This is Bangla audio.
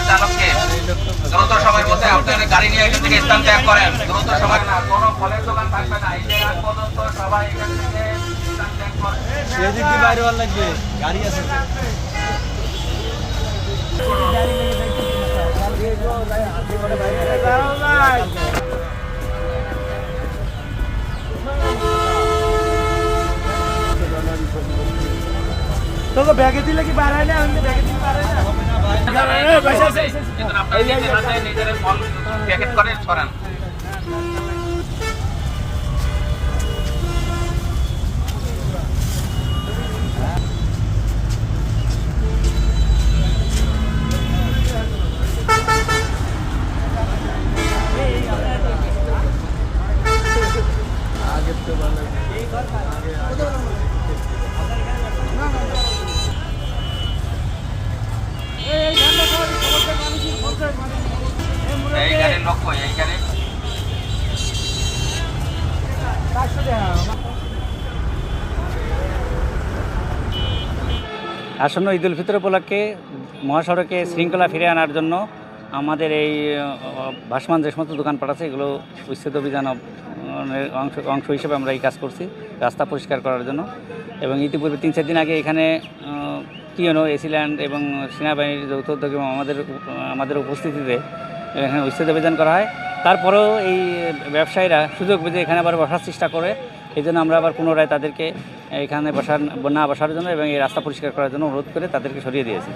চালককে দ্রুত সময়ের মধ্যে আপনারা গাড়ি নিয়ে এখান থেকে স্থান ত্যাগ করেন। দ্রুত সময় না, কোনো ফলের দোকান থাকবে না, এই আগ পর্যন্ত সবাই এখান থেকে স্থান ত্যাগ করেন। সেদিক দিয়ে বাইরে ভালো লাগবে, গাড়ি আছে। তোকে ব্যাগে দিলে কি বার হয় না? ব্যাগে দিলে বার হয় না? কিন্তু আপনারা নিজের হাতে নিজের ফল প্যাকেট করে ছড়ান। এই গাড়ির লোক কই? এই গাড়ি আসন্ন ঈদ উল ফিতর উপলক্ষে মহাসড়কে শৃঙ্খলা ফিরে আনার জন্য আমাদের এই ভাসমান যে সমস্ত দোকানপাট আছে এগুলো উচ্ছেদ অভিযান অংশ হিসেবে আমরা এই কাজ করছি রাস্তা পরিষ্কার করার জন্য। এবং ইতিপূর্বে 3-4 দিন আগে এখানে টিএনও, এসিল্যান্ড এবং সেনাবাহিনীর যৌথ উদ্যোগে আমাদের উপস্থিতিতে এখানে উচ্ছেদ অভিযান করা হয়। তারপরেও এই ব্যবসায়ীরা সুযোগ বুঝে এখানে আবার বসার চেষ্টা করে। এই জন্য আমরা আবার পুনরায় তাদেরকে এখানে না বসার জন্য এবং এই রাস্তা পরিষ্কার করার জন্য অনুরোধ করে তাদেরকে সরিয়ে দিয়েছি।